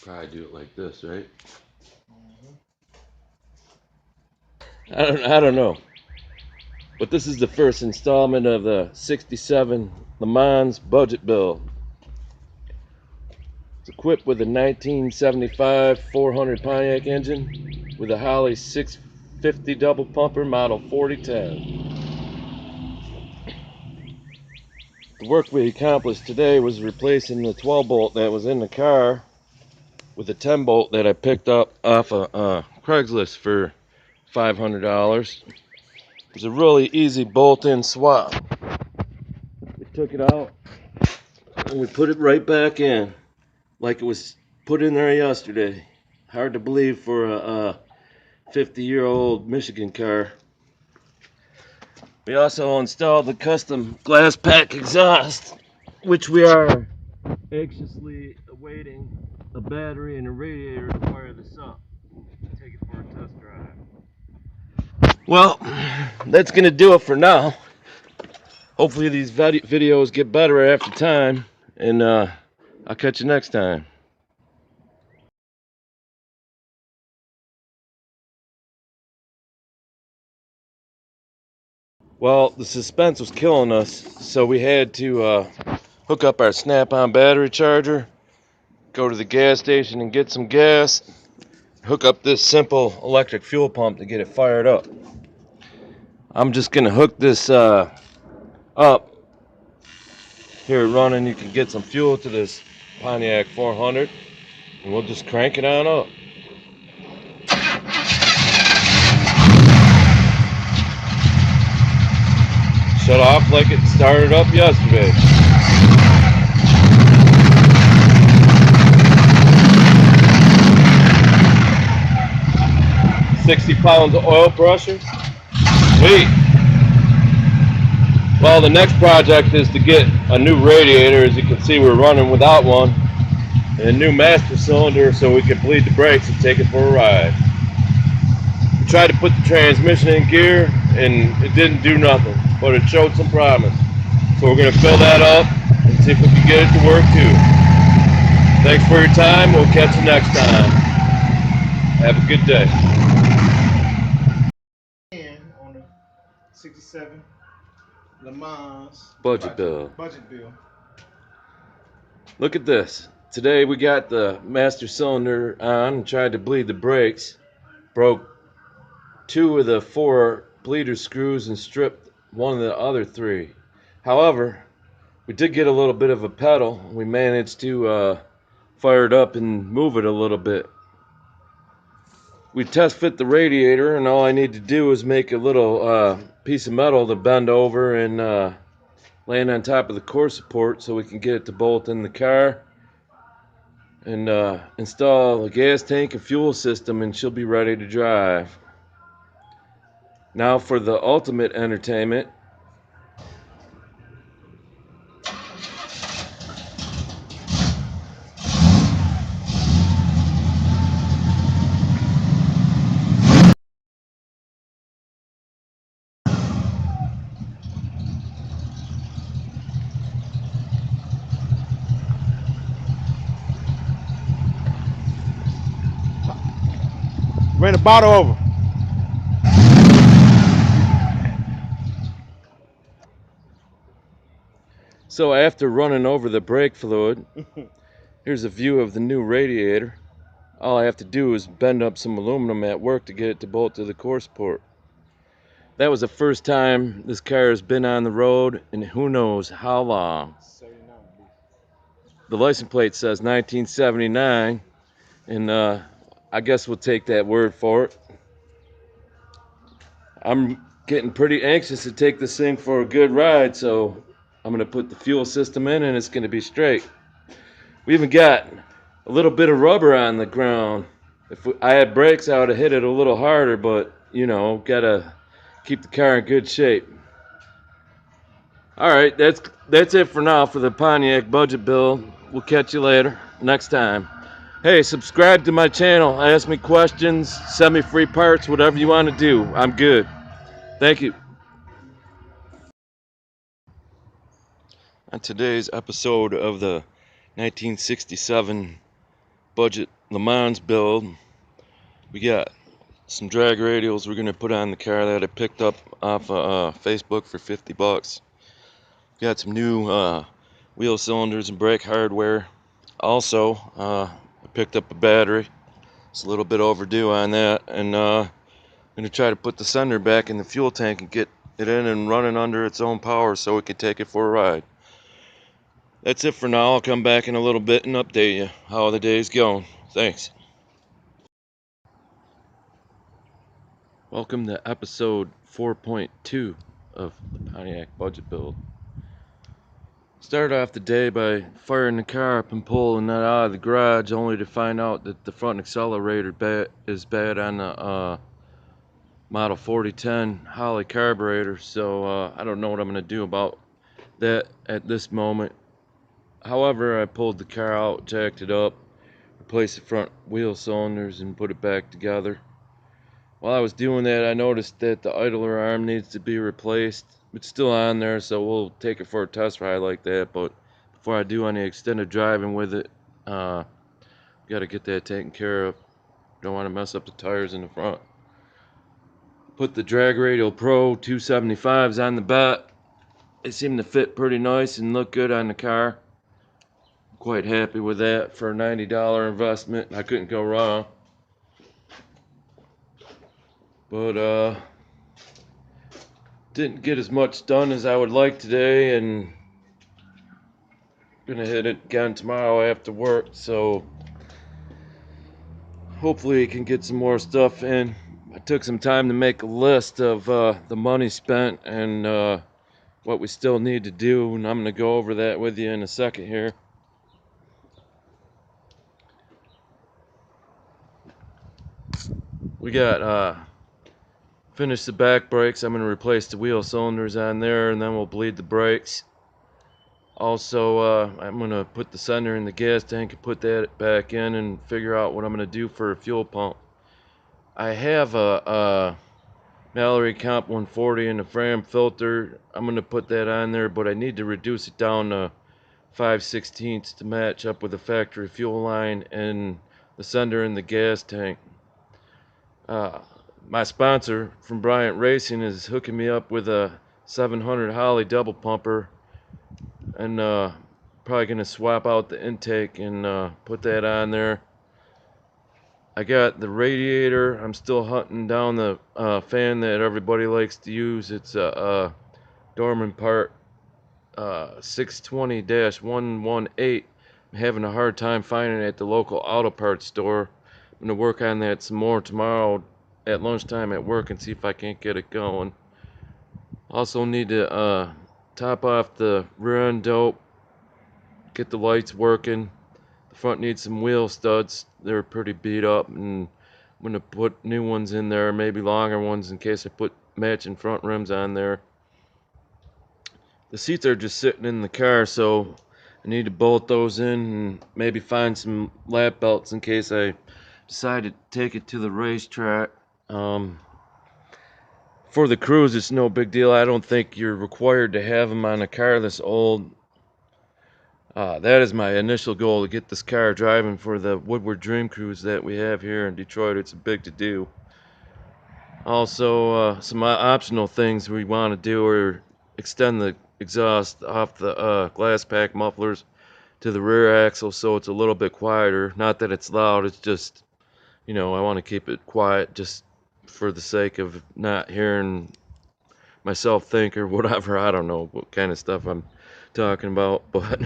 Probably do it like this, right? I don't know. But this is the first installment of the 67 Lemans budget bill. It's equipped with a 1975 400 Pontiac engine with a Holley 650 double pumper model 4010. The work we accomplished today was replacing the 12 bolt that was in the car with a 10 bolt that I picked up off of Craigslist for $500. It's a really easy bolt-in swap. We took it out and we put it right back in like it was put in there yesterday. Hard to believe for a 50-year-old Michigan car. We also installed the custom glass pack exhaust, which we are anxiously awaiting a battery and a radiator to fire this up. Take it for a test drive. Well, that's gonna do it for now. Hopefully these videos get better after time, and I'll catch you next time. Well, the suspense was killing us, so we had to hook up our snap-on battery charger, go to the gas station and get some gas, hook up this simple electric fuel pump to get it fired up. I'm just gonna hook this up here running. You can get some fuel to this Pontiac 400, and we'll just crank it on up. Shut off like it started up yesterday. £60 of oil pressure. Sweet. Well, the next project is to get a new radiator. As you can see, we're running without one. And a new master cylinder so we can bleed the brakes and take it for a ride. We tried to put the transmission in gear and it didn't do nothing, but it showed some promise. So we're going to fill that up and see if we can get it to work too. Thanks for your time. We'll catch you next time. Have a good day. On the 67 Lemans Budget bill. Budget bill. Look at this. Today we got the master cylinder on and tried to bleed the brakes. Broke 2 of the 4 bleeder screws and stripped 1 of the other 3. However, we did get a little bit of a pedal. We managed to fire it up and move it a little bit. We test fit the radiator, and all I need to do is make a little piece of metal to bend over and land on top of the core support so we can get it to bolt in the car, and install a gas tank and fuel system, and she'll be ready to drive. Now for the ultimate entertainment. Ran the bottle over. So after running over the brake fluid, here's a view of the new radiator. All I have to do is bend up some aluminum at work to get it to bolt to the core support. That was the first time this car has been on the road in who knows how long. The license plate says 1979, and I guess we'll take that word for it. I'm getting pretty anxious to take this thing for a good ride, so I'm going to put the fuel system in and it's going to be straight. We even got a little bit of rubber on the ground. If I had brakes, I would have hit it a little harder, but you know, gotta keep the car in good shape. All right, that's it for now for the Pontiac budget bill. We'll catch you later next time. Hey, subscribe to my channel. Ask me questions, send me free parts, whatever you want to do. I'm good. Thank you. On today's episode of the 1967 budget Lemans build. We got some drag radials we're gonna put on the car that I picked up off Facebook for 50 bucks. Got some new wheel cylinders and brake hardware. Also, I picked up a battery. It's a little bit overdue on that, and I'm gonna try to put the sender back in the fuel tank and get it in and running under its own power so we can take it for a ride. That's it for now. I'll come back in a little bit and update you how the day's going. Thanks. Welcome to episode 4.2 of the Pontiac Budget Build. Started off the day by firing the car up and pulling that out of the garage, only to find out that the front accelerator is bad on the Model 4010 Holly carburetor. So I don't know what I'm going to do about that at this moment. However, I pulled the car out, jacked it up, replaced the front wheel cylinders, and put it back together. While I was doing that, I noticed that the idler arm needs to be replaced. It's still on there, so we'll take it for a test ride like that. But before I do any extended driving with it, got to get that taken care of. Don't want to mess up the tires in the front. Put the Drag Radial Pro 275s on the back. They seem to fit pretty nice and look good on the car. Quite happy with that for a $90 investment. I couldn't go wrong. But didn't get as much done as I would like today, and gonna hit it again tomorrow after work, so hopefully I can get some more stuff in. I took some time to make a list of the money spent and what we still need to do, and I'm gonna go over that with you in a second here. We got finished the back brakes. I'm gonna replace the wheel cylinders on there, and then we'll bleed the brakes. Also, I'm gonna put the sender in the gas tank and put that back in and figure out what I'm gonna do for a fuel pump. I have a Mallory Comp 140 in the Fram filter. I'm gonna put that on there, but I need to reduce it down to 5/16 to match up with the factory fuel line and the sender in the gas tank. My sponsor from Bryant Racing is hooking me up with a 700 Holly double pumper, and probably gonna swap out the intake and put that on there. I got the radiator. I'm still hunting down the fan that everybody likes to use. It's a Dorman part 620-118. I'm having a hard time finding it at the local auto parts store. I'm gonna work on that some more tomorrow at lunchtime at work and see if I can't get it going. Also need to top off the rear end dope, get the lights working. The front needs some wheel studs. They're pretty beat up, and I'm gonna put new ones in there, maybe longer ones in case I put matching front rims on there. The seats are just sitting in the car, so I need to bolt those in and maybe find some lap belts in case I decide to take it to the racetrack. For the cruise, it's no big deal. I don't think you're required to have them on a car this old. That is my initial goal, to get this car driving for the Woodward Dream Cruise that we have here in Detroit. It's big to do. Also, some optional things we want to do are extend the exhaust off the glass pack mufflers to the rear axle so it's a little bit quieter. Not that it's loud, it's just, I want to keep it quiet just for the sake of not hearing myself think or whatever. I don't know what kind of stuff I'm talking about, but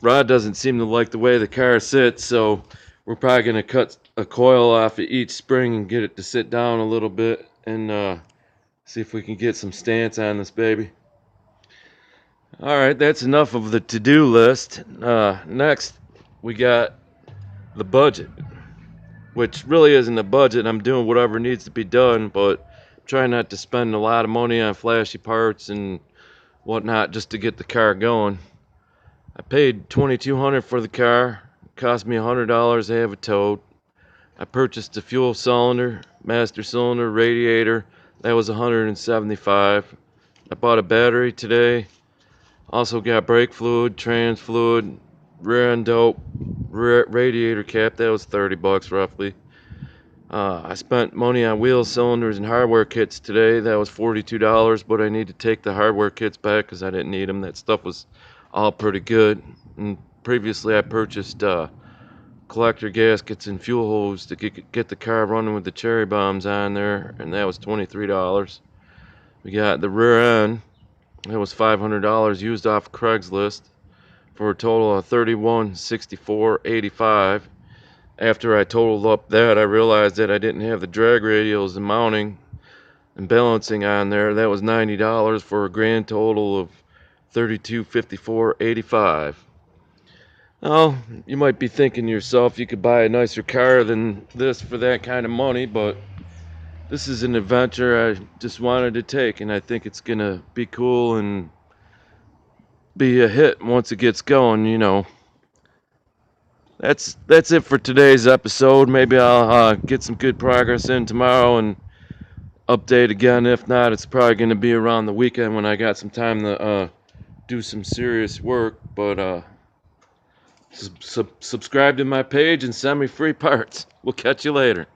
Rod doesn't seem to like the way the car sits, so we're probably going to cut a coil off of each spring and get it to sit down a little bit and see if we can get some stance on this baby. Alright, that's enough of the to-do list. Next, we got the budget, which really isn't a budget. I'm doing whatever needs to be done, but trying not to spend a lot of money on flashy parts and whatnot just to get the car going. I paid $2,200 for the car. It cost me $100 to have it towed. I purchased a fuel cylinder, master cylinder, radiator. That was $175. I bought a battery today. Also got brake fluid, trans fluid, rear end dope, rear radiator cap. That was 30 bucks roughly. I spent money on wheel cylinders and hardware kits today. That was $42, but I need to take the hardware kits back because I didn't need them. That stuff was all pretty good. And previously, I purchased collector gaskets and fuel hose to get the car running with the cherry bombs on there, and that was $23. We got the rear end. That was $500 used off Craigslist for a total of $3164.85. After I totaled up that, I realized that I didn't have the drag radials and mounting and balancing on there. That was $90 for a grand total of $3254.85. Now, you might be thinking to yourself you could buy a nicer car than this for that kind of money, but this is an adventure I just wanted to take, and I think it's gonna be cool and be a hit once it gets going, you know. That's it for today's episode. Maybe I'll get some good progress in tomorrow and update again. If not, it's probably going to be around the weekend when I got some time to do some serious work. But subscribe to my page and send me free parts. We'll catch you later.